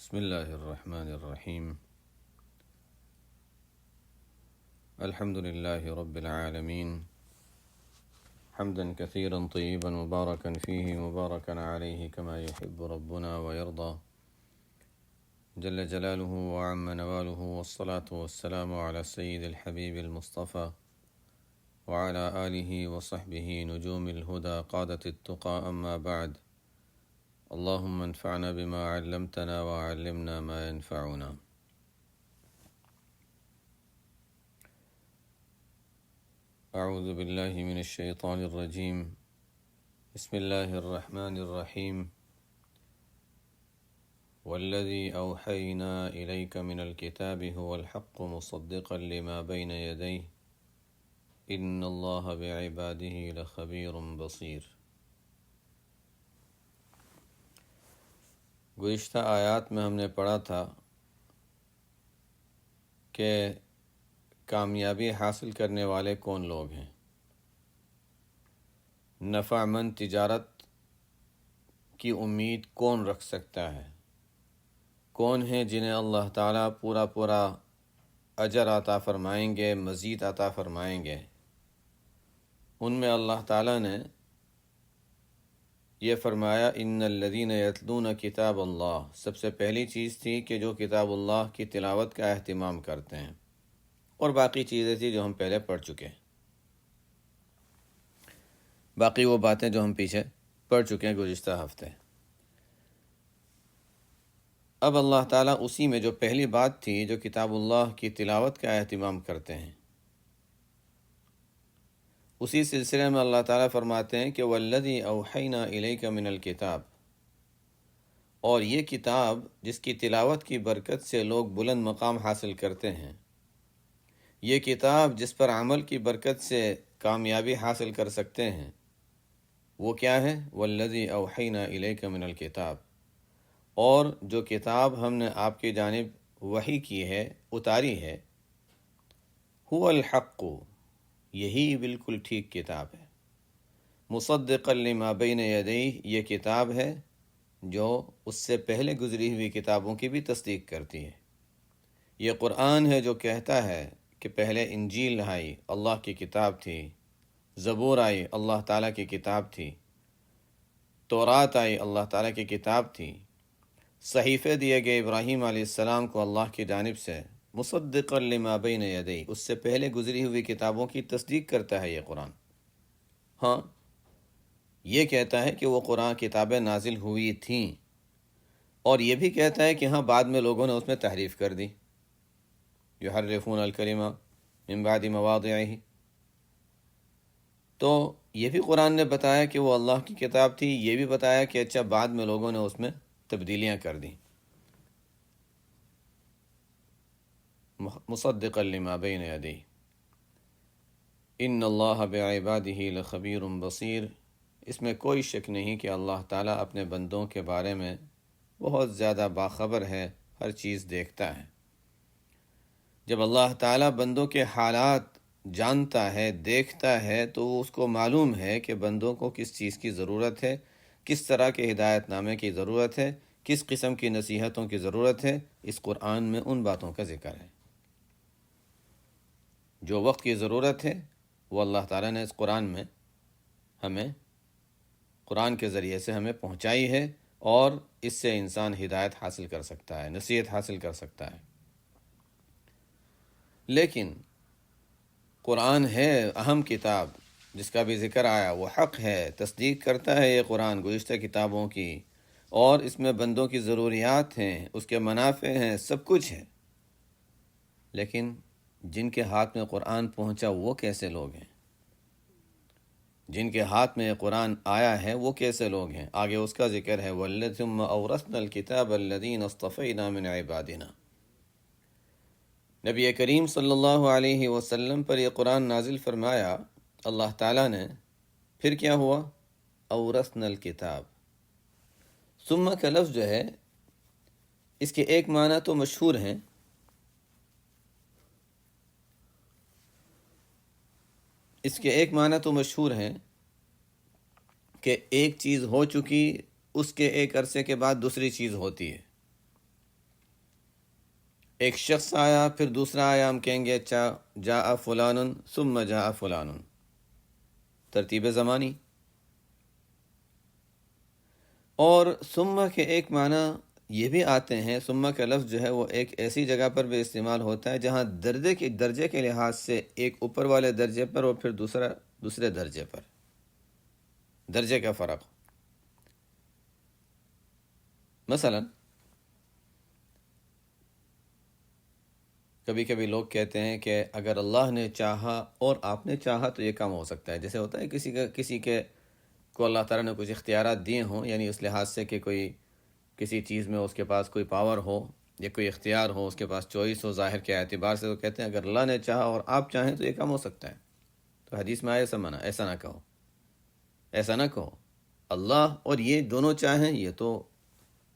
بسم الله الرحمن الرحيم. الحمد لله رب العالمين، حمدا كثيرا طيبا مباركا فيه مباركا عليه كما يحب ربنا ويرضى، جل جلاله وعم نواله، والصلاة والسلام على سيد الحبيب المصطفى وعلى آله وصحبه نجوم الهدى قادة التقى. أما بعد، اللهم انفعنا بما علمتنا وعلمنا ما ينفعنا. أعوذ بالله من الشيطان الرجيم. بسم الله الرحمن الرحيم. والذي أوحينا إليك من الكتاب هو الحق مصدقا لما بين يديه إن الله بعباده لخبير بصير. گزشتہ آیات میں ہم نے پڑھا تھا کہ کامیابی حاصل کرنے والے کون لوگ ہیں، نفع مند تجارت کی امید کون رکھ سکتا ہے، کون ہیں جنہیں اللہ تعالیٰ پورا اجر عطا فرمائیں گے، مزید عطا فرمائیں گے۔ ان میں اللہ تعالیٰ نے یہ فرمایا ان الذین یتلون کتاب اللہ، سب سے پہلی چیز تھی کہ جو کتاب اللہ کی تلاوت کا اہتمام کرتے ہیں، اور باقی چیزیں تھی جو ہم پہلے پڑھ چکے ہیں، باقی وہ باتیں جو ہم پیچھے پڑھ چکے ہیں گزشتہ ہفتے۔ اب اللہ تعالیٰ اسی میں جو پہلی بات تھی جو کتاب اللہ کی تلاوت کا اہتمام کرتے ہیں، اسی سلسلے میں اللہ تعالیٰ فرماتے ہیں کہ والذی اوحینا الیک من الکتاب، اور یہ کتاب جس کی تلاوت کی برکت سے لوگ بلند مقام حاصل کرتے ہیں، یہ کتاب جس پر عمل کی برکت سے کامیابی حاصل کر سکتے ہیں، وہ کیا ہے؟ والذی اوحینا الیک من الکتاب، اور جو کتاب ہم نے آپ کی جانب وحی کی ہے، اتاری ہے، هو الحق، یہی بالکل ٹھیک کتاب ہے، مصدقا لما بین یدیہ، یہ کتاب ہے جو اس سے پہلے گزری ہوئی کتابوں کی بھی تصدیق کرتی ہے۔ یہ قرآن ہے جو کہتا ہے کہ پہلے انجیل آئی، اللہ کی کتاب تھی، زبور آئی، اللہ تعالیٰ کی کتاب تھی، تورات آئی، اللہ تعالیٰ کی کتاب تھی، صحیفے دیے گئے ابراہیم علیہ السلام کو اللہ کی جانب سے، مصدقا لما بین یدیہ، اس سے پہلے گزری ہوئی کتابوں کی تصدیق کرتا ہے یہ قرآن۔ ہاں، یہ کہتا ہے کہ وہ قرآن کتابیں نازل ہوئی تھیں، اور یہ بھی کہتا ہے کہ ہاں بعد میں لوگوں نے اس میں تحریف کر دی، یحرفون الکلم من بعد مواضعہ، تو یہ بھی قرآن نے بتایا کہ وہ اللہ کی کتاب تھی، یہ بھی بتایا کہ اچھا بعد میں لوگوں نے اس میں تبدیلیاں کر دیں۔ مصدقا لما بین یدیہ ان اللہ بعبادہ لخبیر بصیر، اس میں کوئی شک نہیں کہ اللہ تعالیٰ اپنے بندوں کے بارے میں بہت زیادہ باخبر ہے، ہر چیز دیکھتا ہے۔ جب اللہ تعالیٰ بندوں کے حالات جانتا ہے، دیکھتا ہے، تو اس کو معلوم ہے کہ بندوں کو کس چیز کی ضرورت ہے، کس طرح کے ہدایت نامے کی ضرورت ہے، کس قسم کی نصیحتوں کی ضرورت ہے۔ اس قرآن میں ان باتوں کا ذکر ہے۔ جو وقت کی ضرورت ہے وہ اللہ تعالیٰ نے اس قرآن میں ہمیں، قرآن کے ذریعے سے ہمیں پہنچائی ہے، اور اس سے انسان ہدایت حاصل کر سکتا ہے، نصیحت حاصل کر سکتا ہے۔ لیکن قرآن ہے اہم کتاب جس کا بھی ذکر آیا، وہ حق ہے، تصدیق کرتا ہے یہ قرآن گزشتہ کتابوں کی، اور اس میں بندوں کی ضروریات ہیں، اس کے منافع ہیں، سب کچھ ہے۔ لیکن جن کے ہاتھ میں قرآن پہنچا وہ کیسے لوگ ہیں؟ جن کے ہاتھ میں قرآن آیا ہے وہ کیسے لوگ ہیں؟ آگے اس کا ذکر ہے ثم اورثنا الکتاب الذین اصطفینا من عبادنا۔ نبی کریم صلی اللہ علیہ وسلم پر یہ قرآن نازل فرمایا اللہ تعالیٰ نے، پھر کیا ہوا؟ اورثنا الکتاب۔ ثم کا لفظ جو ہے اس کے ایک معنی تو مشہور ہیں، اس کے ایک معنی تو مشہور ہیں کہ ایک چیز ہو چکی، اس کے ایک عرصے کے بعد دوسری چیز ہوتی ہے۔ ایک شخص آیا، پھر دوسرا آیا، ہم کہیں گے اچھا جاء فلان ثم جاء فلان، ترتیب زمانی۔ اور ثم کے ایک معنی یہ بھی آتے ہیں، ثم کا لفظ جو ہے وہ ایک ایسی جگہ پر بھی استعمال ہوتا ہے جہاں درجے کے لحاظ سے ایک اوپر والے درجے پر اور پھر دوسرے درجے پر درجے کا فرق۔ مثلا کبھی کبھی لوگ کہتے ہیں کہ اگر اللہ نے چاہا اور آپ نے چاہا تو یہ کام ہو سکتا ہے، جیسے ہوتا ہے کسی کے کو اللہ تعالیٰ نے کچھ اختیارات دیے ہوں، یعنی اس لحاظ سے کہ کوئی کسی چیز میں اس کے پاس کوئی پاور ہو یا کوئی اختیار ہو، اس کے پاس چوائس ہو ظاہر کے اعتبار سے، تو کہتے ہیں اگر اللہ نے چاہا اور آپ چاہیں تو یہ کام ہو سکتا ہے۔ تو حدیث میں آیا ایسا منع، ایسا نہ کہو، ایسا نہ کہو۔ اللہ اور یہ دونوں چاہیں، یہ تو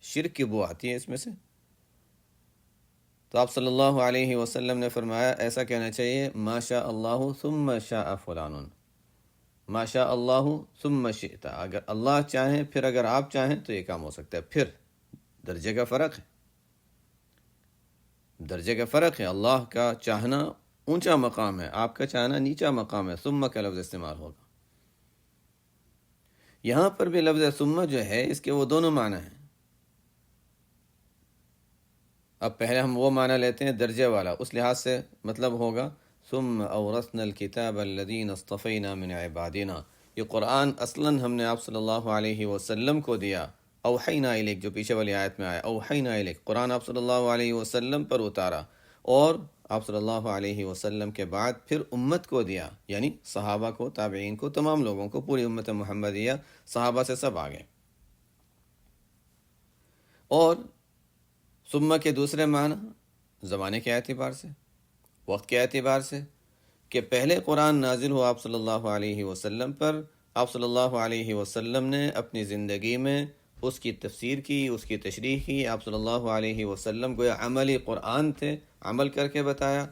شرک کی بو آتی ہے اس میں سے۔ تو آپ صلی اللہ علیہ وسلم نے فرمایا ایسا کہنا چاہیے ما شاء اللہ ثم شاء فلان، ما شاء اللہ ثم شئت، اگر اللہ چاہیں پھر اگر آپ چاہیں تو یہ کام ہو سکتا ہے۔ پھر درجے کا فرق ہے، درجے کا فرق ہے۔ اللہ کا چاہنا اونچا مقام ہے، آپ کا چاہنا نیچا مقام ہے۔ ثم کا لفظ استعمال ہوگا یہاں پر بھی۔ لفظ ثم جو ہے اس کے وہ دونوں معنی ہیں۔ اب پہلے ہم وہ معنی لیتے ہیں درجے والا، اس لحاظ سے مطلب ہوگا ثم اورثنا الکتاب الذین اصطفینا من عبادنا، یہ قرآن اصلاً ہم نے آپ صلی اللہ علیہ وسلم کو دیا۔ اوحینا الیک جو پیچھے والی آیت میں آیا، اوحینا الیک، قرآن آپ صلی اللہ علیہ وسلم پر اتارا اور آپ صلی اللہ علیہ وسلم کے بعد پھر امت کو دیا، یعنی صحابہ کو، تابعین کو، تمام لوگوں کو، پوری امت محمدیہ، صحابہ سے سب آگے۔ اور ثم کے دوسرے معنی زمانے کے اعتبار سے، وقت کے اعتبار سے، کہ پہلے قرآن نازل ہوا آپ صلی اللہ علیہ وسلم پر، آپ صلی اللہ علیہ وسلم نے اپنی زندگی میں اس کی تفسیر کی، اس کی تشریح کی۔ آپ صلی اللہ علیہ وسلم گویا عملی قرآن تھے، عمل کر کے بتایا۔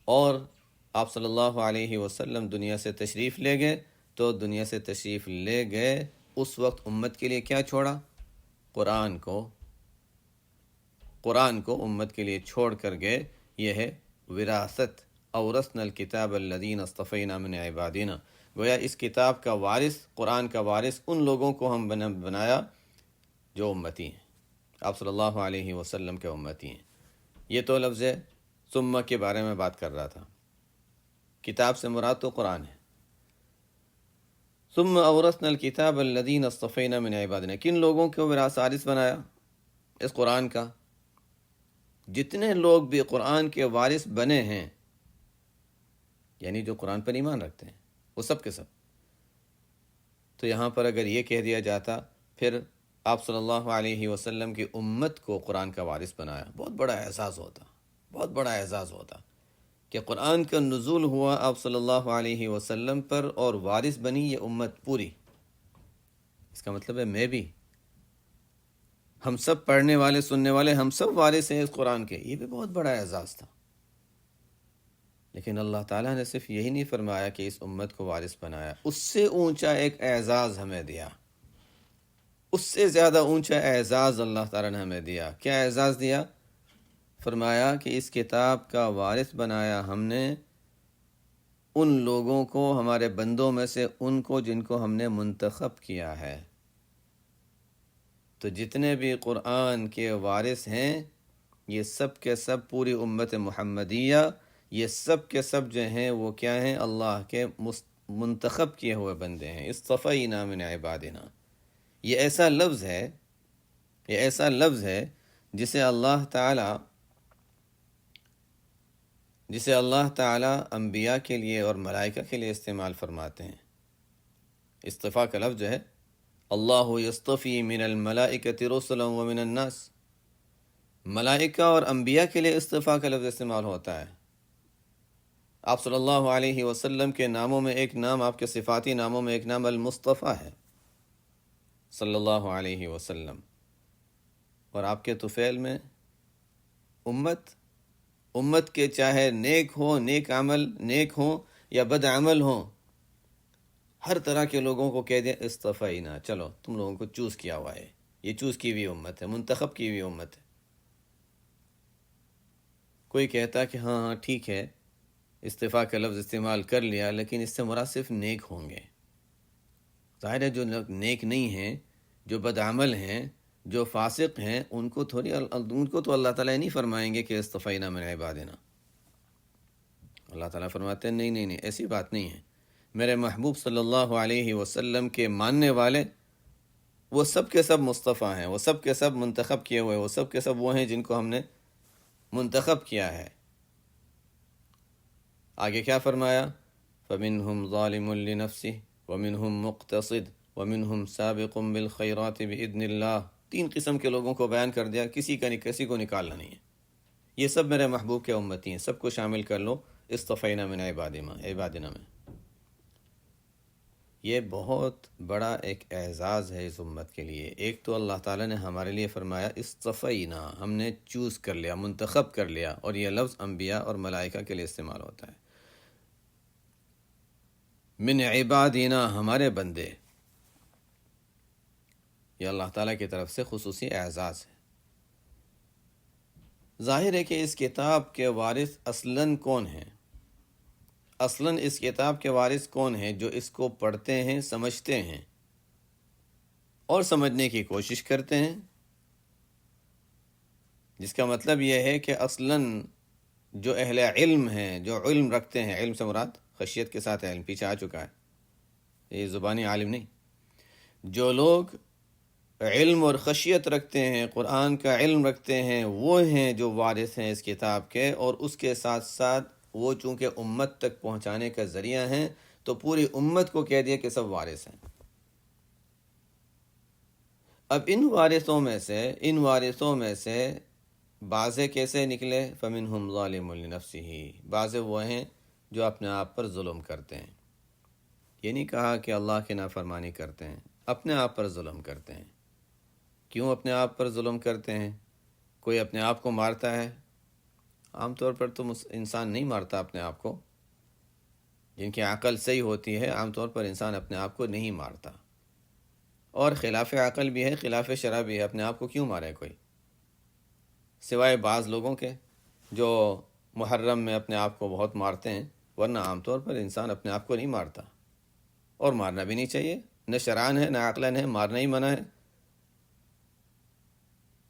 اور آپ صلی اللہ علیہ وسلم دنیا سے تشریف لے گئے، تو دنیا سے تشریف لے گئے اس وقت امت کے لیے کیا چھوڑا؟ قرآن کو امت کے لیے چھوڑ کر گئے۔ یہ ہے وراثت، اورثنا الکتاب الذین اصطفینا من عبادنا، گویا اس کتاب کا وارث، قرآن کا وارث ان لوگوں کو ہم بنایا جو امتی ہیں، آپ صلی اللہ علیہ وسلم کے امتی ہیں۔ یہ تو لفظ ثم کے بارے میں بات کر رہا تھا، کتاب سے مراد تو قرآن ہے۔ ثم اورثنا الکتاب الذین اصطفینا من عبادنا، کن لوگوں کو وارث بنایا اس قرآن کا؟ جتنے لوگ بھی قرآن کے وارث بنے ہیں، یعنی جو قرآن پر ایمان رکھتے ہیں، وہ سب کے سب۔ تو یہاں پر اگر یہ کہہ دیا جاتا پھر آپ صلی اللہ علیہ وسلم کی امت کو قرآن کا وارث بنایا، بہت بڑا اعزاز ہوتا، بہت بڑا اعزاز ہوتا کہ قرآن کا نزول ہوا آپ صلی اللہ علیہ وسلم پر اور وارث بنی یہ امت پوری۔ اس کا مطلب ہے میں بھی، ہم سب پڑھنے والے، سننے والے، ہم سب وارث ہیں اس قرآن کے۔ یہ بھی بہت بڑا اعزاز تھا۔ لیکن اللہ تعالیٰ نے صرف یہی نہیں فرمایا کہ اس امت کو وارث بنایا، اس سے اونچا ایک اعزاز ہمیں دیا، اس سے زیادہ اونچا اعزاز اللہ تعالیٰ نے ہمیں دیا۔ کیا اعزاز دیا؟ فرمایا کہ اس کتاب کا وارث بنایا ہم نے ان لوگوں کو، ہمارے بندوں میں سے ان کو جن کو ہم نے منتخب کیا ہے۔ تو جتنے بھی قرآن کے وارث ہیں یہ سب کے سب پوری امت محمدیہ، یہ سب کے سب جو ہیں وہ کیا ہیں؟ اللہ کے منتخب کیے ہوئے بندے ہیں۔ اصطفینا من عبادنا، یہ ایسا لفظ ہے، یہ ایسا لفظ ہے جسے اللہ تعالیٰ انبیاء کے لیے اور ملائکہ کے لیے استعمال فرماتے ہیں۔ اصطفیٰ کا لفظ جو ہے، اللہ یصطفی من الملائکۃ رسلا ومن الناس، ملائکہ اور انبیاء کے لیے اصطفیٰ کا لفظ استعمال ہوتا ہے۔ آپ صلی اللہ علیہ وسلم کے ناموں میں ایک نام، آپ کے صفاتی ناموں میں ایک نام المصطفیٰ ہے صلی اللہ علیہ وسلم، اور آپ کے طفیل میں امت کے چاہے نیک ہوں، نیک ہوں یا بد عمل ہوں، ہر طرح کے لوگوں کو کہہ دیں اصطفینا، چلو تم لوگوں کو چوز کیا ہوا ہے، یہ چوز کی ہوئی امت ہے، منتخب کی ہوئی امت ہے۔ کوئی کہتا کہ ہاں ہاں ٹھیک ہے، استعفیٰ کا لفظ استعمال کر لیا، لیکن اس سے مراد صرف نیک ہوں گے۔ ظاہر ہے جو لوگ نیک نہیں ہیں، جو بدعمل ہیں، جو فاسق ہیں، ان کو تو اللہ تعالیٰ نہیں فرمائیں گے کہ استفینا من عبادنا۔ اللہ تعالیٰ فرماتے ہیں نہیں، ایسی بات نہیں ہے۔ میرے محبوب صلی اللہ علیہ وسلم کے ماننے والے وہ سب کے سب مصطفیٰ ہیں، وہ سب کے سب منتخب کیے ہوئے، وہ سب کے سب وہ ہیں جن کو ہم نے منتخب کیا ہے۔ آگے کیا فرمایا؟ فَمِنْهُمْ ظَالِمٌ لِنَفْسِهِ وَمِنْهُمْ مُقْتَصِدٌ وَمِنْهُمْ سَابِقٌ بِالْخَيْرَاتِ بِإِذْنِ اللَّهِ۔ تین قسم کے لوگوں کو بیان کر دیا، کسی کو نکالنا نہیں ہے۔ یہ سب میرے محبوب کے امتی ہیں، سب کو شامل کر لو اصطفینا من عبادنا میں۔ یہ بہت بڑا ایک اعزاز ہے اس امت کے لیے۔ ایک تو اللہ تعالیٰ نے ہمارے لیے فرمایا اصطفینا، ہم نے چوز کر لیا، منتخب کر لیا، اور یہ لفظ انبیاء اور ملائکہ کے لیے استعمال ہوتا ہے۔ من عبادنا، ہمارے بندے، یہ اللہ تعالیٰ کی طرف سے خصوصی اعزاز ہے۔ ظاہر ہے کہ اس کتاب کے وارث اصلاً کون ہیں؟ اصلاً اس کتاب کے وارث کون ہیں؟ جو اس کو پڑھتے ہیں، سمجھتے ہیں اور سمجھنے کی کوشش کرتے ہیں، جس کا مطلب یہ ہے کہ اصلاً جو اہل علم ہیں، جو علم رکھتے ہیں، علم سے مراد خشیت کے ساتھ علم، پیچھے آ چکا ہے، یہ زبانی عالم نہیں، جو لوگ علم اور خشیت رکھتے ہیں، قرآن کا علم رکھتے ہیں، وہ ہیں جو وارث ہیں اس کتاب کے، اور اس کے ساتھ ساتھ وہ چونکہ امت تک پہنچانے کا ذریعہ ہیں تو پوری امت کو کہہ دیا کہ سب وارث ہیں۔ اب ان وارثوں میں سے بعضے کیسے نکلے؟ فَمِنْهُمْ ظَالِمٌ لِنَفْسِهِ، بعضے وہ ہیں جو اپنے آپ پر ظلم کرتے ہیں۔ یہ نہیں کہا کہ اللہ کی نافرمانی کرتے ہیں، اپنے آپ پر ظلم کرتے ہیں۔ کیوں اپنے آپ پر ظلم کرتے ہیں؟ کوئی اپنے آپ کو مارتا ہے؟ عام طور پر تو انسان نہیں مارتا اپنے آپ کو، جن کی عقل صحیح ہوتی ہے عام طور پر انسان اپنے آپ کو نہیں مارتا، اور خلاف عقل بھی ہے، خلاف شرع بھی ہے، اپنے آپ کو کیوں مارے کوئی؟ سوائے بعض لوگوں کے جو محرم میں اپنے آپ کو بہت مارتے ہیں، ورنہ عام طور پر انسان اپنے آپ کو نہیں مارتا، اور مارنا بھی نہیں چاہیے، نہ شرعاً ہے نہ عقلاً ہے، مارنا ہی منع ہے۔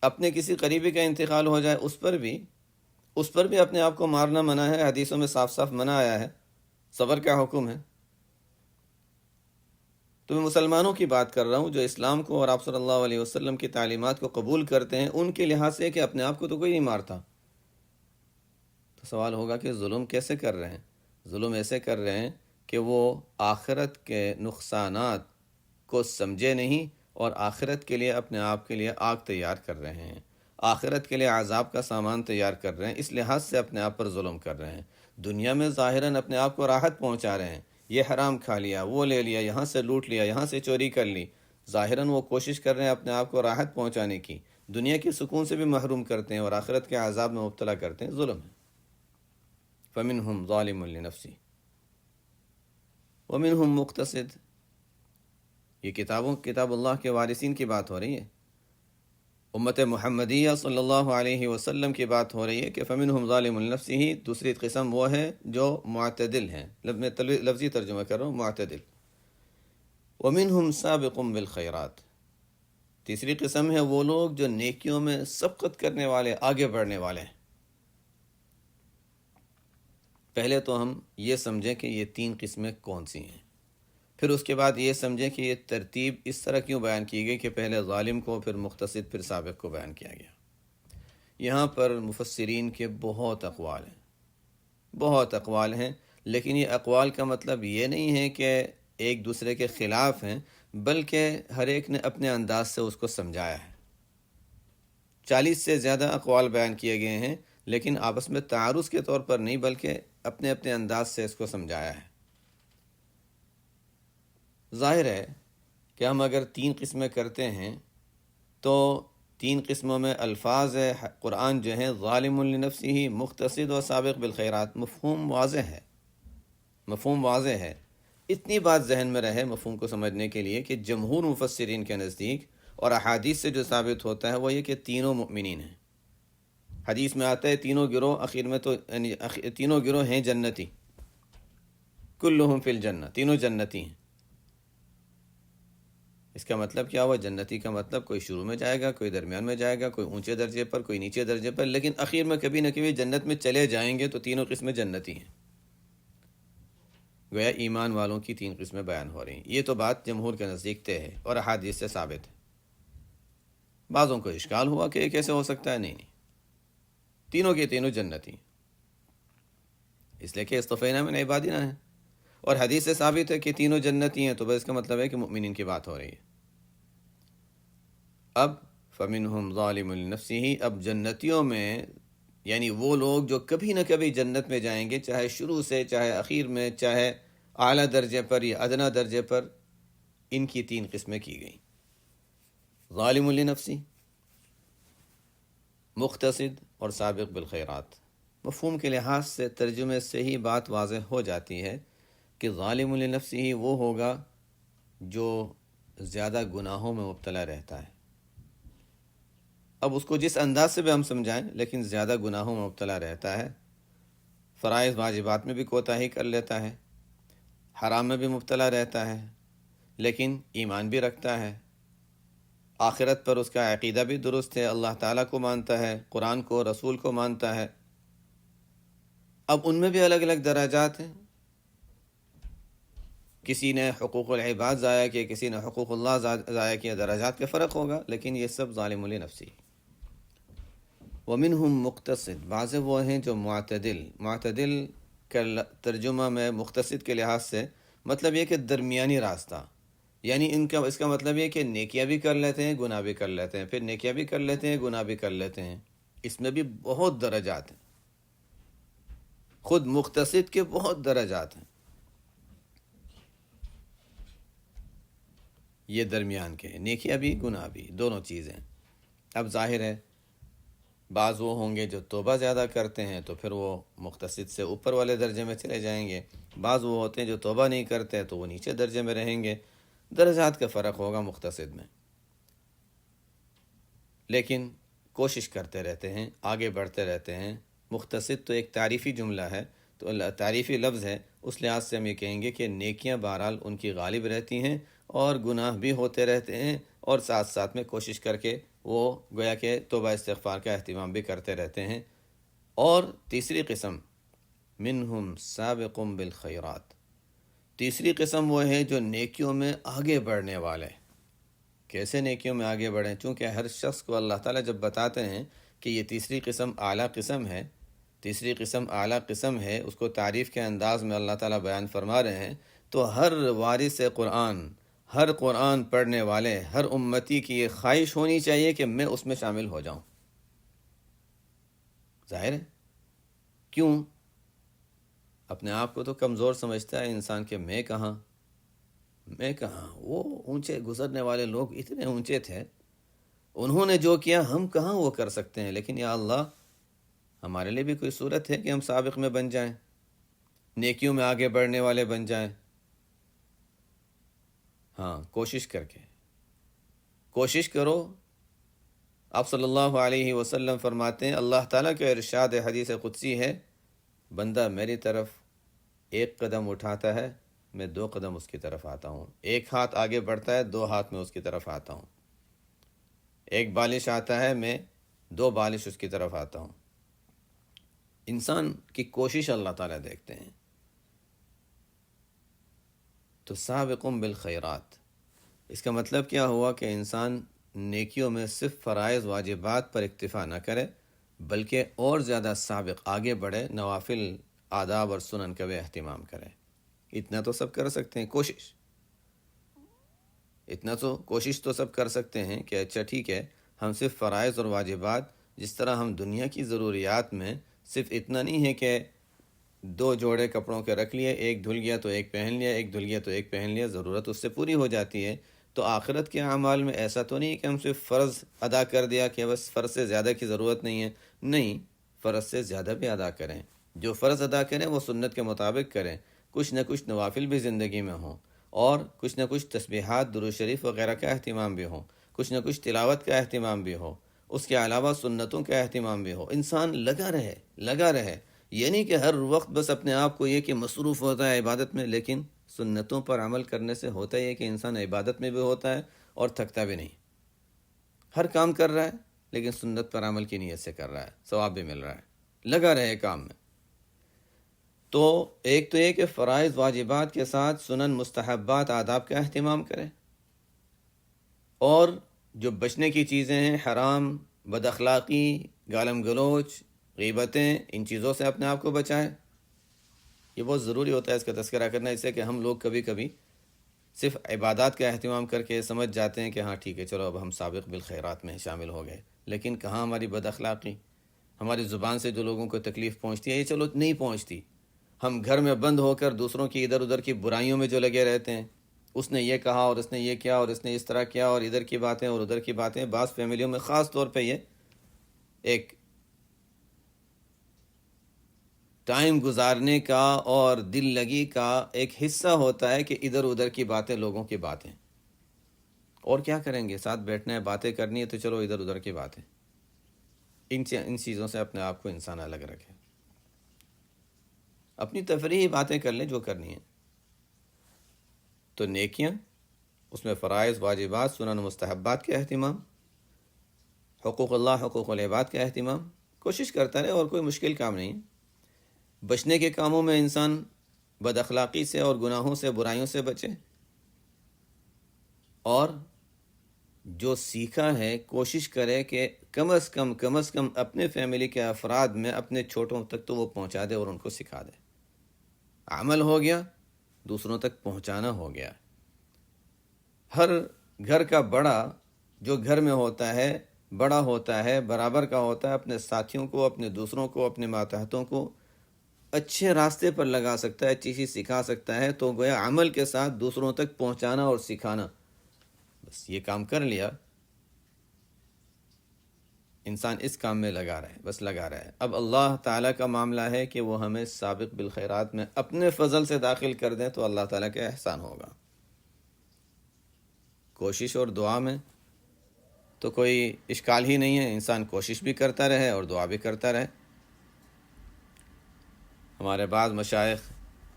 اپنے کسی قریبی کا انتقال ہو جائے اس پر بھی اپنے آپ کو مارنا منع ہے، حدیثوں میں صاف صاف منع آیا ہے، صبر کا حکم ہے۔ تو میں مسلمانوں کی بات کر رہا ہوں جو اسلام کو اور آپ صلی اللہ علیہ وسلم کی تعلیمات کو قبول کرتے ہیں، ان کے لحاظ سے کہ اپنے آپ کو تو کوئی نہیں مارتا۔ تو سوال ہوگا کہ ظلم کیسے کر رہے ہیں؟ ظلم ایسے کر رہے ہیں کہ وہ آخرت کے نقصانات کو سمجھے نہیں، اور آخرت کے لیے اپنے آپ کے لیے آگ تیار کر رہے ہیں، آخرت کے لیے عذاب کا سامان تیار کر رہے ہیں، اس لحاظ سے اپنے آپ پر ظلم کر رہے ہیں۔ دنیا میں ظاہراً اپنے آپ کو راحت پہنچا رہے ہیں، یہ حرام کھا لیا، وہ لے لیا، یہاں سے لوٹ لیا، یہاں سے چوری کر لی، ظاہراً وہ کوشش کر رہے ہیں اپنے آپ کو راحت پہنچانے کی، دنیا کے سکون سے بھی محروم کرتے ہیں اور آخرت کے عذاب میں مبتلا کرتے ہیں، ظلم ہے۔ فَمِنْهُمْ ظَالِمٌ لِنَفْسِهِ وَمِنْهُمْ مُقْتَصِدٌ۔ یہ کتاب اللہ کے وارثین کی بات ہو رہی ہے، امت محمدیہ صلی اللہ علیہ وسلم کی بات ہو رہی ہے کہ فَمِنْهُمْ ظَالِمٌ لِنَفْسِهِ۔ دوسری قسم وہ ہے جو معتدل ہیں، میں لفظی ترجمہ کر رہا ہوں، معتدل۔ وَمِنْهُمْ سَابِقٌ بِالْخَيْرَاتِ۔ تیسری قسم ہے وہ لوگ جو نیکیوں میں سبقت کرنے والے، آگے بڑھنے والے ہیں۔ پہلے تو ہم یہ سمجھیں کہ یہ تین قسمیں کون سی ہیں، پھر اس کے بعد یہ سمجھیں کہ یہ ترتیب اس طرح کیوں بیان کی گئی کہ پہلے ظالم کو، پھر مقتصد، پھر سابق کو بیان کیا گیا۔ یہاں پر مفسرین کے بہت اقوال ہیں، لیکن یہ اقوال کا مطلب یہ نہیں ہے کہ ایک دوسرے کے خلاف ہیں، بلکہ ہر ایک نے اپنے انداز سے اس کو سمجھایا ہے۔ 40 سے زیادہ اقوال بیان کیے گئے ہیں، لیکن آپس میں تعارض کے طور پر نہیں، بلکہ اپنے اپنے انداز سے اس کو سمجھایا ہے۔ ظاہر ہے کہ ہم اگر 3 قسمیں کرتے ہیں تو 3 قسموں میں الفاظ قرآن جو ہیں ظالم لنفسہ، مقتصد و سابق بالخیرات، مفہوم واضح ہے۔ اتنی بات ذہن میں رہے مفہوم کو سمجھنے کے لیے کہ جمہور مفسرین کے نزدیک اور احادیث سے جو ثابت ہوتا ہے وہ یہ کہ تینوں مؤمنین ہیں، حدیث میں آتا ہے تینوں گروہ آخر میں تو یعنی تینوں گروہ ہیں جنتی، کلہم فی الجنہ، تینوں جنتی ہیں۔ اس کا مطلب کیا ہوا؟ جنتی کا مطلب کوئی شروع میں جائے گا، کوئی درمیان میں جائے گا، کوئی اونچے درجے پر، کوئی نیچے درجے پر، لیکن آخر میں کبھی نہ کبھی جنت میں چلے جائیں گے۔ تو تینوں قسمیں جنتی ہیں۔ گویا ایمان والوں کی تین قسمیں بیان ہو رہی ہیں۔ یہ تو بات جمہور کے نزدیک طے ہے اور احادیث سے ثابت ہے۔ بعضوں کو اشکال ہوا کہ یہ کیسے ہو سکتا ہے؟ نہیں، تینوں کے تینوں جنتی ہیں، اس لیے کہ اصطفینا من عبادنا ہے، اور حدیث سے ثابت ہے کہ تینوں جنتی ہیں، تو بس اس کا مطلب ہے کہ مؤمنین کی بات ہو رہی ہے۔ اب فمنہم ظالم لنفسہ، اب جنتیوں میں یعنی وہ لوگ جو کبھی نہ کبھی جنت میں جائیں گے، چاہے شروع سے، چاہے اخیر میں، چاہے اعلیٰ درجے پر یا ادنا درجے پر، ان کی تین قسمیں کی گئیں۔ ظالم لنفسہ، مقتصد اور سابق بالخیرات۔ مفہوم کے لحاظ سے ترجمے سے ہی بات واضح ہو جاتی ہے کہ ظالم لنفسہ وہ ہوگا جو زیادہ گناہوں میں مبتلا رہتا ہے۔ اب اس کو جس انداز سے بھی ہم سمجھائیں، لیکن زیادہ گناہوں میں مبتلا رہتا ہے، فرائض واجبات میں بھی کوتاہی کر لیتا ہے، حرام میں بھی مبتلا رہتا ہے، لیکن ایمان بھی رکھتا ہے، آخرت پر اس کا عقیدہ بھی درست ہے، اللہ تعالیٰ کو مانتا ہے، قرآن کو، رسول کو مانتا ہے۔ اب ان میں بھی الگ الگ درجات ہیں، کسی نے حقوق العباد ضائع کیا، کسی نے حقوق اللہ ضائع کیا، درجات کا فرق ہوگا، لیکن یہ سب ظالم لنفسی۔ ومنہم مقتصد، بعض وہ ہیں جو معتدل کا ترجمہ میں مقتصد کے لحاظ سے مطلب یہ کہ درمیانی راستہ، یعنی اس کا مطلب یہ کہ نیکیاں بھی کر لیتے ہیں، گناہ بھی کر لیتے ہیں، پھر نیکیاں بھی کر لیتے ہیں، گناہ بھی کر لیتے ہیں۔ اس میں بھی بہت درجات ہیں، خود مقتصد کے بہت درجات ہیں، یہ درمیان کے ہیں، نیکیاں بھی گناہ بھی دونوں چیزیں۔ اب ظاہر ہے بعض وہ ہوں گے جو توبہ زیادہ کرتے ہیں، تو پھر وہ مقتصد سے اوپر والے درجے میں چلے جائیں گے، بعض وہ ہوتے ہیں جو توبہ نہیں کرتے تو وہ نیچے درجے میں رہیں گے، درجات کا فرق ہوگا مقتصد میں، لیکن کوشش کرتے رہتے ہیں، آگے بڑھتے رہتے ہیں۔ مقتصد تو ایک تعریفی جملہ ہے، تو تعریفی لفظ ہے، اس لحاظ سے ہم یہ کہیں گے کہ نیکیاں بہرحال ان کی غالب رہتی ہیں اور گناہ بھی ہوتے رہتے ہیں، اور ساتھ ساتھ میں کوشش کر کے وہ گویا کہ توبہ استغفار کا اہتمام بھی کرتے رہتے ہیں۔ اور تیسری قسم منہم سابق بالخیرات، تیسری قسم وہ ہے جو نیکیوں میں آگے بڑھنے والے۔ کیسے نیکیوں میں آگے بڑھیں؟ چونکہ ہر شخص کو اللہ تعالیٰ جب بتاتے ہیں کہ یہ تیسری قسم اعلیٰ قسم ہے، تیسری قسم اعلیٰ قسم ہے، اس کو تعریف کے انداز میں اللہ تعالیٰ بیان فرما رہے ہیں، تو ہر وارث قرآن، ہر قرآن پڑھنے والے، ہر امتی کی یہ خواہش ہونی چاہیے کہ میں اس میں شامل ہو جاؤں۔ ظاہر ہے، کیوں؟ اپنے آپ کو تو کمزور سمجھتا ہے انسان کہ میں کہاں، وہ اونچے گزرنے والے لوگ اتنے اونچے تھے، انہوں نے جو کیا ہم کہاں وہ کر سکتے ہیں، لیکن یا اللہ ہمارے لیے بھی کوئی صورت ہے کہ ہم سابق میں بن جائیں، نیکیوں میں آگے بڑھنے والے بن جائیں۔ ہاں، کوشش کر کے، کوشش کرو۔ آپ صلی اللہ علیہ وسلم فرماتے ہیں، اللہ تعالیٰ کا ارشاد حدیث قدسی ہے، بندہ میری طرف ایک قدم اٹھاتا ہے، میں 2 قدم اس کی طرف آتا ہوں، ایک ہاتھ آگے بڑھتا ہے، 2 ہاتھ میں اس کی طرف آتا ہوں، ایک بالش آتا ہے، میں 2 بالش اس کی طرف آتا ہوں۔ انسان کی کوشش اللہ تعالیٰ دیکھتے ہیں۔ تو سابقم بالخیرات، اس کا مطلب کیا ہوا کہ انسان نیکیوں میں صرف فرائض واجبات پر اکتفا نہ کرے، بلکہ اور زیادہ سابق آگے بڑھے، نوافل آداب اور سنن کا بھی اہتمام کرے۔ اتنا تو سب کر سکتے ہیں، کوشش تو سب کر سکتے ہیں کہ اچھا ٹھیک ہے، ہم صرف فرائض اور واجبات، جس طرح ہم دنیا کی ضروریات میں صرف اتنا نہیں ہے کہ 2 جوڑے کپڑوں کے رکھ لیے، ایک دھل گیا تو ایک پہن لیا، ایک دھل گیا تو ایک پہن لیا، ضرورت اس سے پوری ہو جاتی ہے۔ تو آخرت کے اعمال میں ایسا تو نہیں کہ ہم صرف فرض ادا کر دیا کہ بس فرض سے زیادہ کی ضرورت نہیں ہے، نہیں، فرض سے زیادہ بھی ادا کریں، جو فرض ادا کریں وہ سنت کے مطابق کریں، کچھ نہ کچھ نوافل بھی زندگی میں ہوں، اور کچھ نہ کچھ تسبیحات، درود شریف وغیرہ کا اہتمام بھی ہو، کچھ نہ کچھ تلاوت کا اہتمام بھی ہو، اس کے علاوہ سنتوں کا اہتمام بھی ہو، انسان لگا رہے، یہ نہیں کہ ہر وقت بس اپنے آپ کو یہ کہ مصروف ہوتا ہے عبادت میں، لیکن سنتوں پر عمل کرنے سے ہوتا ہے کہ انسان عبادت میں بھی ہوتا ہے اور تھکتا بھی نہیں، ہر کام کر رہا ہے لیکن سنت پر عمل کی نیت سے کر رہا ہے، ثواب بھی مل رہا ہے، لگا رہے کام میں۔ تو ایک تو یہ کہ فرائض واجبات کے ساتھ سنن مستحبات آداب کا اہتمام کریں، اور جو بچنے کی چیزیں ہیں، حرام، بد اخلاقی، گالم گلوچ، غیبتیں، ان چیزوں سے اپنے آپ کو بچائیں۔ یہ بہت ضروری ہوتا ہے اس کا تذکرہ کرنا، اس سے کہ ہم لوگ کبھی کبھی صرف عبادات کا اہتمام کر کے سمجھ جاتے ہیں کہ ہاں ٹھیک ہے چلو اب ہم سابق بالخیرات میں شامل ہو گئے، لیکن کہاں ہماری بد اخلاقی، ہماری زبان سے جو لوگوں کو تکلیف پہنچتی ہے، یہ چلو نہیں پہنچتی، ہم گھر میں بند ہو کر دوسروں کی ادھر ادھر کی برائیوں میں جو لگے رہتے ہیں، اس نے یہ کہا اور اس نے یہ کیا اور اس نے اس طرح کیا اور ادھر کی باتیں اور ادھر کی باتیں، بعض فیملیوں میں خاص طور پہ یہ ایک ٹائم گزارنے کا اور دل لگی کا ایک حصہ ہوتا ہے کہ ادھر ادھر کی باتیں، لوگوں کی باتیں، اور کیا کریں گے، ساتھ بیٹھنا ہے، باتیں کرنی ہے تو چلو ادھر ادھر کی باتیں، ان چیزوں سے اپنے آپ کو انسان الگ رکھے، اپنی تفریحی باتیں کر لیں جو کرنی ہیں۔ تو نیکیاں، اس میں فرائض واجبات سنن مستحبات کا اہتمام، حقوق اللہ حقوق العباد کا اہتمام، کوشش کرتا رہے، اور کوئی مشکل کام نہیں۔ بچنے کے کاموں میں انسان بد اخلاقی سے اور گناہوں سے، برائیوں سے بچے، اور جو سیکھا ہے کوشش کرے کہ کم از کم اپنے فیملی کے افراد میں اپنے چھوٹوں تک تو وہ پہنچا دے اور ان کو سکھا دے۔ عمل ہو گیا، دوسروں تک پہنچانا ہو گیا۔ ہر گھر کا بڑا جو گھر میں ہوتا ہے، بڑا ہوتا ہے، برابر کا ہوتا ہے، اپنے ساتھیوں کو، اپنے دوسروں کو، اپنے ماتحتوں کو اچھے راستے پر لگا سکتا ہے، اچھی چیز سکھا سکتا ہے، تو گویا عمل کے ساتھ دوسروں تک پہنچانا اور سکھانا، بس یہ کام کر لیا، انسان اس کام میں لگا رہے۔ اب اللہ تعالیٰ کا معاملہ ہے کہ وہ ہمیں سابق بالخیرات میں اپنے فضل سے داخل کر دیں تو اللہ تعالیٰ کا احسان ہوگا۔ کوشش اور دعا میں تو کوئی اشکال ہی نہیں ہے، انسان کوشش بھی کرتا رہے اور دعا بھی کرتا رہے۔ ہمارے بعض مشائخ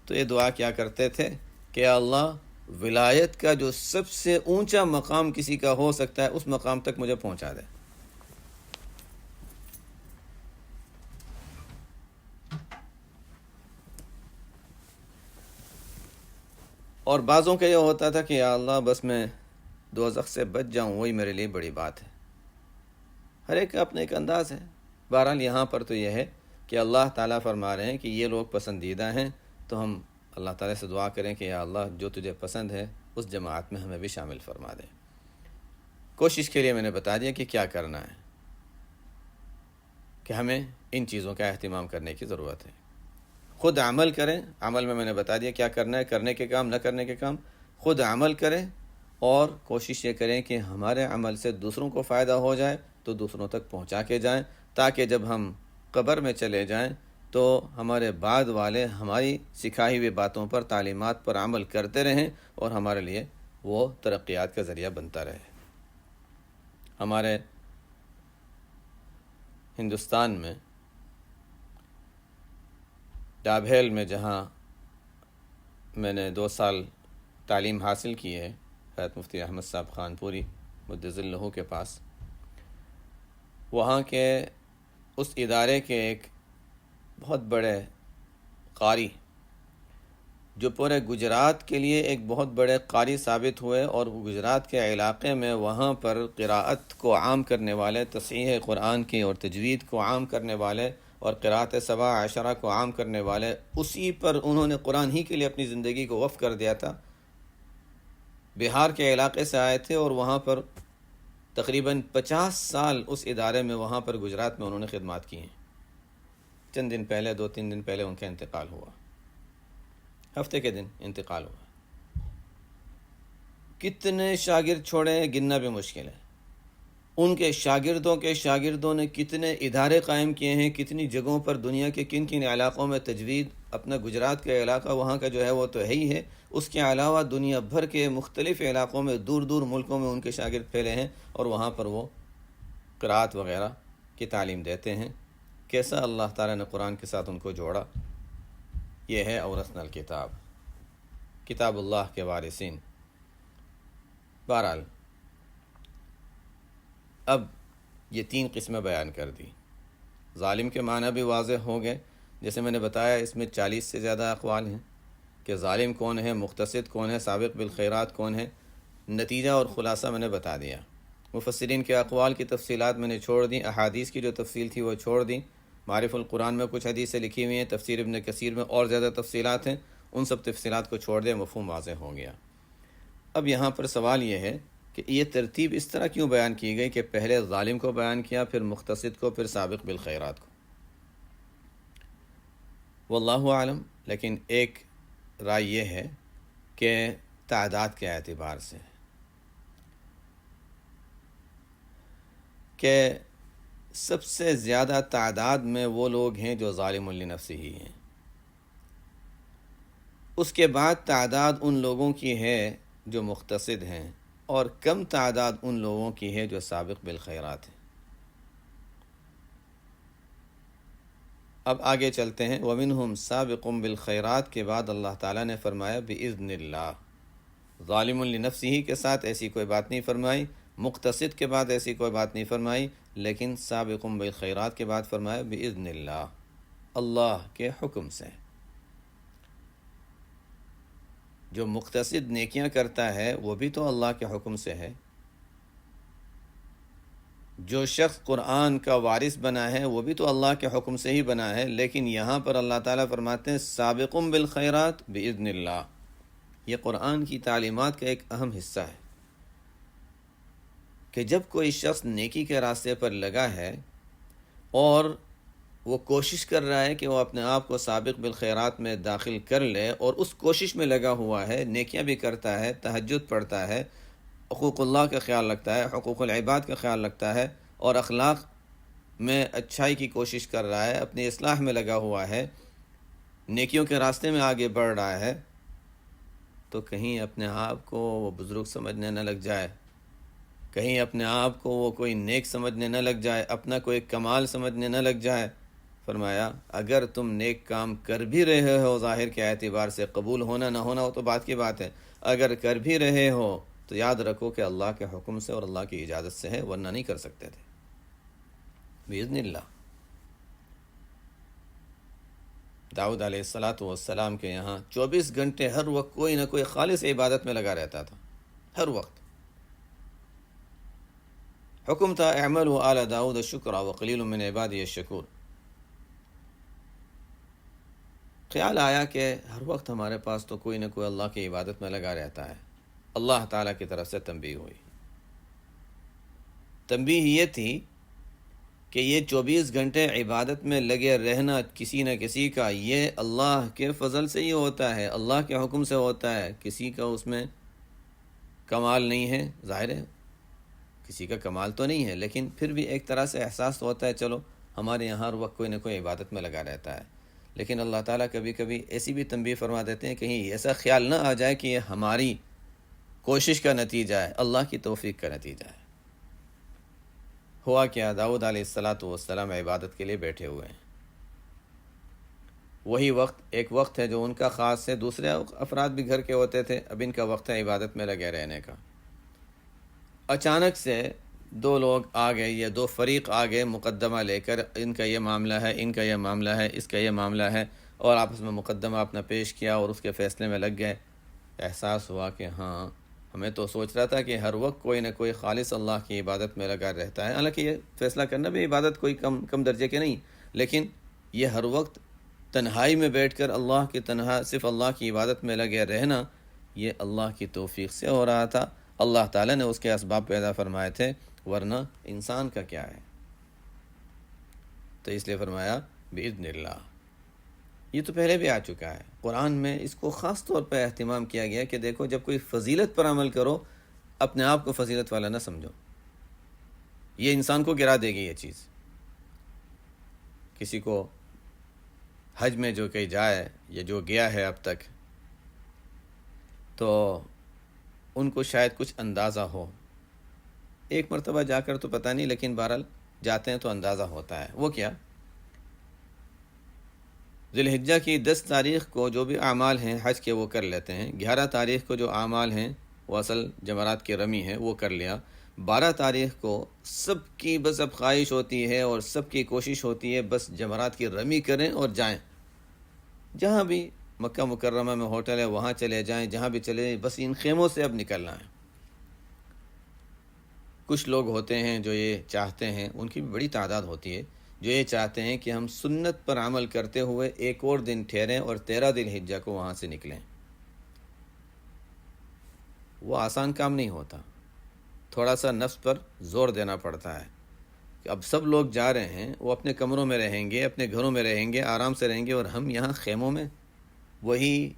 تو یہ دعا کیا کرتے تھے کہ اللہ، ولایت کا جو سب سے اونچا مقام کسی کا ہو سکتا ہے اس مقام تک مجھے پہنچا دے۔ اور بعضوں کا یہ ہوتا تھا کہ یا اللہ بس میں دوزخ سے بچ جاؤں، وہی میرے لیے بڑی بات ہے۔ ہر ایک کا اپنا ایک انداز ہے۔ بہرحال یہاں پر تو یہ ہے کہ اللہ تعالیٰ فرما رہے ہیں کہ یہ لوگ پسندیدہ ہیں، تو ہم اللہ تعالیٰ سے دعا کریں کہ یا اللہ جو تجھے پسند ہے اس جماعت میں ہمیں بھی شامل فرما دے۔ کوشش کے لیے میں نے بتا دیا کہ کیا کرنا ہے، کہ ہمیں ان چیزوں کا اہتمام کرنے کی ضرورت ہے۔ خود عمل کریں، عمل میں نے بتا دیا کیا کرنا ہے، کرنے کے کام، نہ کرنے کے کام، خود عمل کریں، اور کوشش یہ کریں کہ ہمارے عمل سے دوسروں کو فائدہ ہو جائے تو دوسروں تک پہنچا کے جائیں، تاکہ جب ہم قبر میں چلے جائیں تو ہمارے بعد والے ہماری سکھائی ہوئی باتوں پر، تعلیمات پر عمل کرتے رہیں، اور ہمارے لیے وہ ترقیات کا ذریعہ بنتا رہے۔ ہمارے ہندوستان میں ڈابھیل میں جہاں میں نے 2 سال تعلیم حاصل کی ہے، حضرت مفتی احمد صاحب خان پوری مدظ اللہ کے پاس، وہاں کے اس ادارے کے ایک بہت بڑے قاری، جو پورے گجرات کے لیے ایک بہت بڑے قاری ثابت ہوئے، اور گجرات کے علاقے میں وہاں پر قراءت کو عام کرنے والے، تصحیح قرآن کی اور تجوید کو عام کرنے والے، اور قراءت 7 عشرہ کو عام کرنے والے، اسی پر انہوں نے قرآن ہی کے لیے اپنی زندگی کو وقف کر دیا تھا۔ بہار کے علاقے سے آئے تھے، اور وہاں پر تقریباً 50 سال اس ادارے میں، وہاں پر گجرات میں انہوں نے خدمات کی ہیں۔ چند دن پہلے، 2-3 دن پہلے ان کا انتقال ہوا، ہفتے کے دن انتقال ہوا۔ کتنے شاگرد چھوڑے ہیں گننا بھی مشکل ہے۔ ان کے شاگردوں نے کتنے ادارے قائم کیے ہیں، کتنی جگہوں پر، دنیا کے کن کن علاقوں میں تجوید، اپنا گجرات کا علاقہ وہاں کا جو ہے وہ تو ہے ہی ہے، اس کے علاوہ دنیا بھر کے مختلف علاقوں میں، دور دور ملکوں میں ان کے شاگرد پھیلے ہیں، اور وہاں پر وہ قرأت وغیرہ کی تعلیم دیتے ہیں، کیسا اللہ تعالیٰ نے قرآن کے ساتھ ان کو جوڑا۔ یہ ہے اورثنا الکتاب، کتاب اللہ کے وارثین۔ بہرحال اب یہ 3 قسمیں بیان کر دی۔ ظالم کے معنی بھی واضح ہو گئے، جیسے میں نے بتایا اس میں 40 سے زیادہ اقوال ہیں کہ ظالم کون ہے، مقتصد کون ہے، سابق بالخیرات کون ہے۔ نتیجہ اور خلاصہ میں نے بتا دیا۔ مفسرین کے اقوال کی تفصیلات میں نے چھوڑ دیں، احادیث کی جو تفصیل تھی وہ چھوڑ دیں۔ معارف القرآن میں کچھ حدیثیں لکھی ہوئی ہیں، تفسیر ابن کثیر میں اور زیادہ تفصیلات ہیں، ان سب تفصیلات کو چھوڑ دیں، مفہوم واضح ہو گیا۔ اب یہاں پر سوال یہ ہے کہ یہ ترتیب اس طرح کیوں بیان کی گئی کہ پہلے ظالم کو بیان کیا، پھر مقتصد کو، پھر سابق بالخیرات کو؟ واللہ عالم، لیکن ایک رائے یہ ہے کہ تعداد کے اعتبار سے کہ سب سے زیادہ تعداد میں وہ لوگ ہیں جو ظالم لنفسہ ہی ہیں، اس کے بعد تعداد ان لوگوں کی ہے جو مقتصد ہیں، اور کم تعداد ان لوگوں کی ہے جو سابق بالخیرات ہیں۔ اب آگے چلتے ہیں۔ وَمِنْهُمْ سَابِقٌ بِالْخَيْرَاتِ کے بعد اللہ تعالیٰ نے فرمایا بِإِذْنِ اللہ۔ ظالم لنفسہ کے ساتھ ایسی کوئی بات نہیں فرمائی، مقتصد کے بعد ایسی کوئی بات نہیں فرمائی، لیکن سابق بالخیرات کے بعد فرمایا بِإِذْنِ اللہ، اللہ کے حکم سے۔ جو مقتصد نیکیاں کرتا ہے وہ بھی تو اللہ کے حکم سے ہے، جو شخص قرآن کا وارث بنا ہے وہ بھی تو اللہ کے حکم سے ہی بنا ہے، لیکن یہاں پر اللہ تعالیٰ فرماتے ہیں سابقٌ بالخیرات بإذن اللہ۔ یہ قرآن کی تعلیمات کا ایک اہم حصہ ہے کہ جب کوئی شخص نیکی کے راستے پر لگا ہے اور وہ کوشش کر رہا ہے کہ وہ اپنے آپ کو سابق بالخیرات میں داخل کر لے، اور اس کوشش میں لگا ہوا ہے، نیکیاں بھی کرتا ہے، تہجد پڑھتا ہے، حقوق اللہ کا خیال رکھتا ہے، حقوق العباد کا خیال رکھتا ہے، اور اخلاق میں اچھائی کی کوشش کر رہا ہے، اپنی اصلاح میں لگا ہوا ہے، نیکیوں کے راستے میں آگے بڑھ رہا ہے، تو کہیں اپنے آپ کو وہ بزرگ سمجھنے نہ لگ جائے، کہیں اپنے آپ کو وہ کوئی نیک سمجھنے نہ لگ جائے، اپنا کوئی کمال سمجھنے نہ لگ جائے۔ فرمایا اگر تم نیک کام کر بھی رہے ہو، ظاہر کے اعتبار سے قبول ہونا نہ ہونا وہ تو بات کی بات ہے، اگر کر بھی رہے ہو تو یاد رکھو کہ اللہ کے حکم سے اور اللہ کی اجازت سے ہے، ورنہ نہیں کر سکتے تھے۔ بإذن اللہ۔ داؤد علیہ السلام کے یہاں 24 گھنٹے ہر وقت کوئی نہ کوئی خالص عبادت میں لگا رہتا تھا، ہر وقت حکم تھا اعملوا آل داؤد شکرا وقلیل من عبادی الشکور۔ خیال آیا کہ ہر وقت ہمارے پاس تو کوئی نہ کوئی اللہ کی عبادت میں لگا رہتا ہے، اللہ تعالیٰ کی طرف سے تنبیہ ہوئی۔ تنبیہ یہ تھی کہ یہ 24 گھنٹے عبادت میں لگے رہنا کسی نہ کسی کا یہ اللہ کے فضل سے ہی ہوتا ہے، اللہ کے حکم سے ہوتا ہے، کسی کا اس میں کمال نہیں ہے۔ ظاہر ہے کسی کا کمال تو نہیں ہے، لیکن پھر بھی ایک طرح سے احساس ہوتا ہے چلو ہمارے یہاں ہر وقت کوئی نہ کوئی عبادت میں لگا رہتا ہے۔ لیکن اللہ تعالیٰ کبھی کبھی ایسی بھی تنبیہ فرما دیتے ہیں کہیں ایسا خیال نہ آ جائے کہ یہ ہماری کوشش کا نتیجہ ہے، اللہ کی توفیق کا نتیجہ ہے۔ ہوا کیا، داؤد علیہ السلام عبادت کے لیے بیٹھے ہوئے ہیں۔ وہی وقت ایک وقت ہے جو ان کا خاص ہے، دوسرے افراد بھی گھر کے ہوتے تھے، اب ان کا وقت ہے عبادت میں لگے رہنے کا۔ اچانک سے 2 لوگ آ گئے، یہ 2 فریق آ گئے مقدمہ لے کر، ان کا یہ معاملہ ہے، ان کا یہ معاملہ ہے، اس کا یہ معاملہ ہے، اور آپس میں مقدمہ اپنا پیش کیا اور اس کے فیصلے میں لگ گئے۔ احساس ہوا کہ ہاں ہمیں تو سوچ رہا تھا کہ ہر وقت کوئی نہ کوئی خالص اللہ کی عبادت میں لگا رہتا ہے، حالانکہ یہ فیصلہ کرنا بھی عبادت کوئی کم درجے کے نہیں، لیکن یہ ہر وقت تنہائی میں بیٹھ کر اللہ کی صرف اللہ کی عبادت میں لگے رہنا، یہ اللہ کی توفیق سے ہو رہا تھا، اللہ تعالیٰ نے اس کے اسباب پیدا فرمائے تھے، ورنہ انسان کا کیا ہے۔ تو اس لیے فرمایا بإذن اللہ۔ یہ تو پہلے بھی آ چکا ہے قرآن میں، اس کو خاص طور پہ اہتمام کیا گیا کہ دیکھو جب کوئی فضیلت پر عمل کرو اپنے آپ کو فضیلت والا نہ سمجھو، یہ انسان کو گرا دے گی یہ چیز۔ کسی کو حج میں جو کہیں جائے یا جو گیا ہے اب تک، تو ان کو شاید کچھ اندازہ ہو، ایک مرتبہ جا کر تو پتہ نہیں، لیکن بہرحال جاتے ہیں تو اندازہ ہوتا ہے۔ وہ کیا؟ ذی الحجہ کی 10 تاریخ کو جو بھی اعمال ہیں حج کے وہ کر لیتے ہیں، 11 تاریخ کو جو اعمال ہیں وہ اصل جمرات کی رمی ہے وہ کر لیا، 12 تاریخ کو سب کی بس اب خواہش ہوتی ہے اور سب کی کوشش ہوتی ہے بس جمرات کی رمی کریں اور جائیں، جہاں بھی مکہ مکرمہ میں ہوٹل ہے وہاں چلے جائیں، جہاں بھی چلے جائیں، بس ان خیموں سے اب نکلنا ہے۔ کچھ لوگ ہوتے ہیں جو یہ چاہتے ہیں، ان کی بھی بڑی تعداد ہوتی ہے، جو یہ چاہتے ہیں کہ ہم سنت پر عمل کرتے ہوئے ایک اور دن ٹھہریں اور 13 ذی الحجہ کو وہاں سے نکلیں۔ وہ آسان کام نہیں ہوتا، تھوڑا سا نفس پر زور دینا پڑتا ہے کہ اب سب لوگ جا رہے ہیں، وہ اپنے کمروں میں رہیں گے، اپنے گھروں میں رہیں گے، آرام سے رہیں گے، اور ہم یہاں خیموں میں، وہی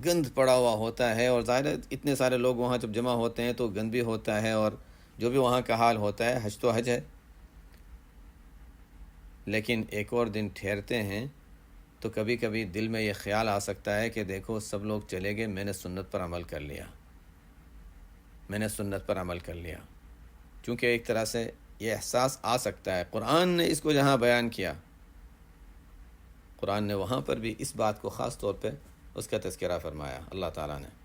گند پڑا ہوا ہوتا ہے، اور ظاہر ہے اتنے سارے لوگ وہاں جب جمع ہوتے ہیں تو گند بھی ہوتا ہے، اور جو بھی وہاں کا حال ہوتا ہے، حج تو حج ہے۔ لیکن ایک اور دن ٹھہرتے ہیں تو کبھی کبھی دل میں یہ خیال آ سکتا ہے کہ دیکھو سب لوگ چلے گئے، میں نے سنت پر عمل کر لیا، میں نے سنت پر عمل کر لیا، چونکہ ایک طرح سے یہ احساس آ سکتا ہے۔ قرآن نے اس کو جہاں بیان کیا، قرآن نے وہاں پر بھی اس بات کو خاص طور پہ اس کا تذکرہ فرمایا اللہ تعالیٰ نے۔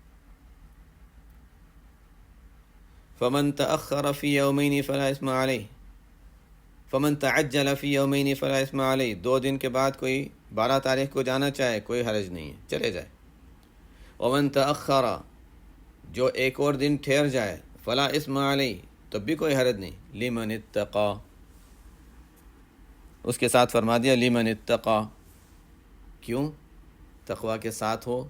فمن تأخر فی یومین فلا اثم علیہ، فمن تعجل فی یومین فلا اثم علیہ، 2 دن کے بعد کوئی 12 تاریخ کو جانا چاہے کوئی حرج نہیں ہے، چلے جائے۔ ومن تأخر، جو ایک اور دن ٹھہر جائے، فلا اثم علیہ، تب بھی کوئی حرج نہیں، لمن اتقا، اس کے ساتھ فرما دیا لمن اتقا، کیوں؟ تقوی کے ساتھ ہو،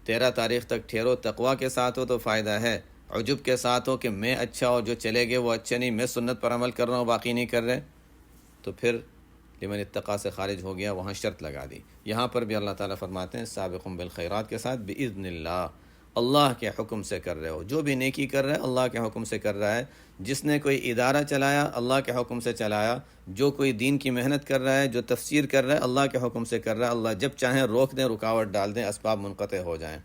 13 تاریخ تک ٹھہرو، تقوی کے ساتھ ہو تو فائدہ ہے، عجب کے ساتھ ہو کہ میں اچھا اور جو چلے گئے وہ اچھے نہیں، میں سنت پر عمل کر رہا ہوں باقی نہیں کر رہے، تو پھر لمن اتقا سے خارج ہو گیا، وہاں شرط لگا دی۔ یہاں پر بھی اللہ تعالیٰ فرماتے ہیں سابقوں بالخیرات کے ساتھ بإذن اللہ، اللہ کے حکم سے کر رہے ہو، جو بھی نیکی کر رہا ہے اللہ کے حکم سے کر رہا ہے، جس نے کوئی ادارہ چلایا اللہ کے حکم سے چلایا، جو کوئی دین کی محنت کر رہا ہے، جو تفسیر کر رہا ہے اللہ کے حکم سے کر رہا ہے، اللہ جب چاہیں روک دیں، رکاوٹ ڈال دیں، اسباب منقطع ہو جائیں،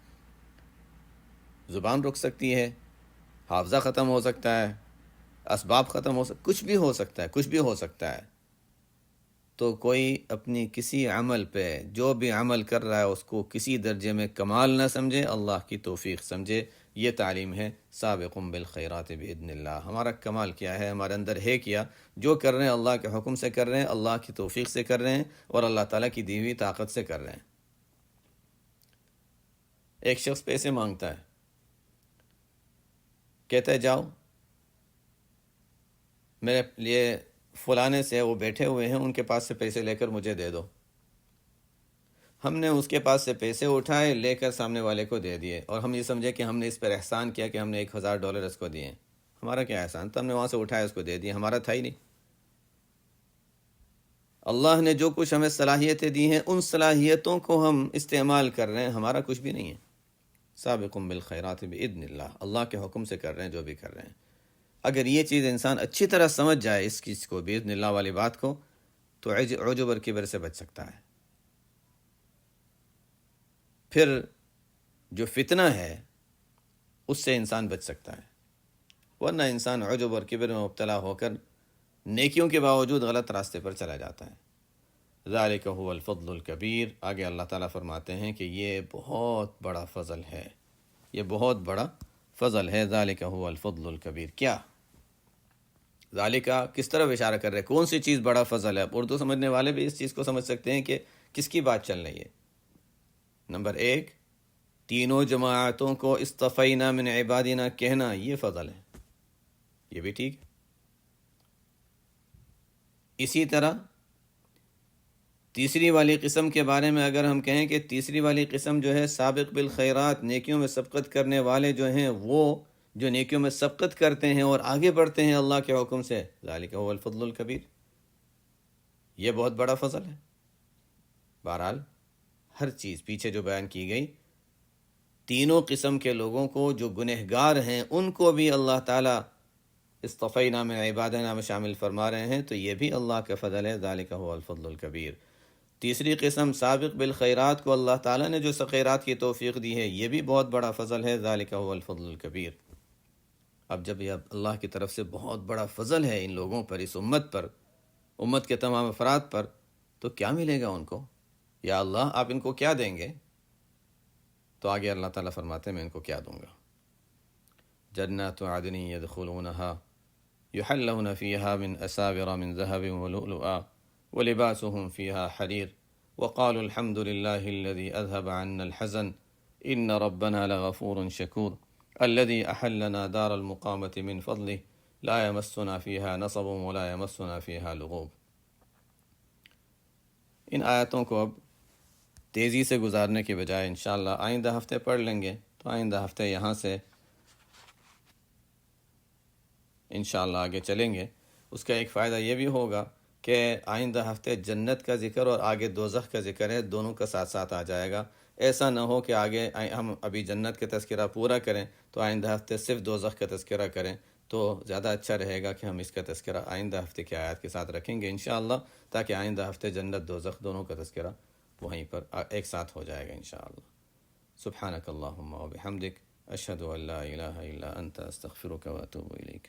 زبان رک سکتی ہے، حافظہ ختم ہو سکتا ہے، اسباب ختم ہو سکتا، کچھ بھی ہو سکتا ہے، کچھ بھی ہو سکتا ہے، تو کوئی اپنی کسی عمل پہ جو بھی عمل کر رہا ہے اس کو کسی درجے میں کمال نہ سمجھے، اللہ کی توفیق سمجھے۔ یہ تعلیم ہے سابقوں بالخیرات باذن اللہ۔ ہمارا کمال کیا ہے؟ ہمارے اندر ہے کیا؟ جو کر رہے ہیں اللہ کے حکم سے کر رہے ہیں، اللہ کی توفیق سے کر رہے ہیں، اور اللہ تعالیٰ کی دی ہوئی طاقت سے کر رہے ہیں۔ ایک شخص پیسے مانگتا ہے، کہتا ہے جاؤ میرے لیے فلانے سے، وہ بیٹھے ہوئے ہیں، ان کے پاس سے پیسے لے کر مجھے دے دو۔ ہم نے اس کے پاس سے پیسے اٹھائے، لے کر سامنے والے کو دے دیے، اور ہم یہ سمجھے کہ ہم نے اس پر احسان کیا کہ ہم نے $1000 اس کو دیے۔ ہمارا کیا احسان تھا؟ ہم نے وہاں سے اٹھایا اس کو دے دیا، ہمارا تھا ہی نہیں۔ اللہ نے جو کچھ ہمیں صلاحیتیں دی ہیں، ان صلاحیتوں کو ہم استعمال کر رہے ہیں، ہمارا کچھ بھی نہیں ہے۔ سابقوں بالخیرات باذن اللہ، اللہ کے حکم سے کر رہے ہیں جو بھی کر رہے ہیں۔ اگر یہ چیز انسان اچھی طرح سمجھ جائے اس چیز کو، باذن اللہ والی بات کو، تو عجب اور کبر سے بچ سکتا ہے۔ پھر جو فتنہ ہے اس سے انسان بچ سکتا ہے، ورنہ انسان عجب اور کبر میں مبتلا ہو کر نیکیوں کے باوجود غلط راستے پر چلا جاتا ہے۔ ذالک هو الفضل الکبیر، آگے اللہ تعالیٰ فرماتے ہیں کہ یہ بہت بڑا فضل ہے، یہ بہت بڑا فضل ہے۔ ذالک هو الفضل الکبیر، کیا ذالک کس طرف اشارہ کر رہے ہیں؟ کون سی چیز بڑا فضل ہے؟ اردو سمجھنے والے بھی اس چیز کو سمجھ سکتے ہیں کہ کس کی بات چل رہی ہے۔ نمبر 1، تینوں جماعتوں کو اصطفینا من عبادنا کہنا، یہ فضل ہے، یہ بھی ٹھیک ہے۔ اسی طرح تیسری والی قسم کے بارے میں اگر ہم کہیں کہ تیسری والی قسم جو ہے سابق بالخیرات، نیکیوں میں سبقت کرنے والے جو ہیں، وہ جو نیکیوں میں سبقت کرتے ہیں اور آگے بڑھتے ہیں اللہ کے حکم سے، ذالک هو الفضل الکبیر، یہ بہت بڑا فضل ہے۔ بہرحال ہر چیز پیچھے جو بیان کی گئی، تینوں قسم کے لوگوں کو جو گنہگار ہیں ان کو بھی اللہ تعالیٰ اصطفینا من عبادنا میں شامل فرما رہے ہیں، تو یہ بھی اللہ کا فضل ہے۔ ذالک هو الفضل الکبیر۔ تیسری قسم سابق بالخیرات کو اللہ تعالیٰ نے جو خیرات کی توفیق دی ہے، یہ بھی بہت بڑا فضل ہے۔ ذالک هو الفضل الکبیر۔ اب جب یہ اللہ کی طرف سے بہت بڑا فضل ہے ان لوگوں پر، اس امت پر، امت کے تمام افراد پر، تو کیا ملے گا ان کو؟ یا اللہ آپ ان کو کیا دیں گے؟ تو آگے اللہ تعالیٰ فرماتے ہیں میں ان کو کیا دوں گا۔ جنات عدن يدخلونها يحلون فيها من أساور من ذهب ولؤلؤا ولباسهم فيها حرير وقالوا الحمد لله الذي أذهب عنا الحزن إن ربنا لغفور شكور الذي أحلنا دار المقامة من فضله لا يمسنا فيها نصب ولا يمسنا فيها لغوب۔ ان آیتوں کو اب تیزی سے گزارنے کے بجائے انشاءاللہ آئندہ ہفتے پڑھ لیں گے، تو آئندہ ہفتے یہاں سے انشاءاللہ آگے چلیں گے۔ اس کا ایک فائدہ یہ بھی ہوگا کہ آئندہ ہفتے جنت کا ذکر اور آگے دوزخ کا ذکر ہے، دونوں کا ساتھ ساتھ آ جائے گا۔ ایسا نہ ہو کہ آگے ہم ابھی جنت کا تذکرہ پورا کریں تو آئندہ ہفتے صرف دوزخ کا تذکرہ کریں، تو زیادہ اچھا رہے گا کہ ہم اس کا تذکرہ آئندہ ہفتے کی آیات کے ساتھ رکھیں گے انشاءاللہ، تاکہ آئندہ ہفتے جنت دوزخ دونوں کا تذکرہ وہیں پر ایک ساتھ ہو جائے گا انشاءاللہ۔ سبحانک اللہم و بحمدک اشہد ان لا الہ الا انت استغفرک و اتوب الیک۔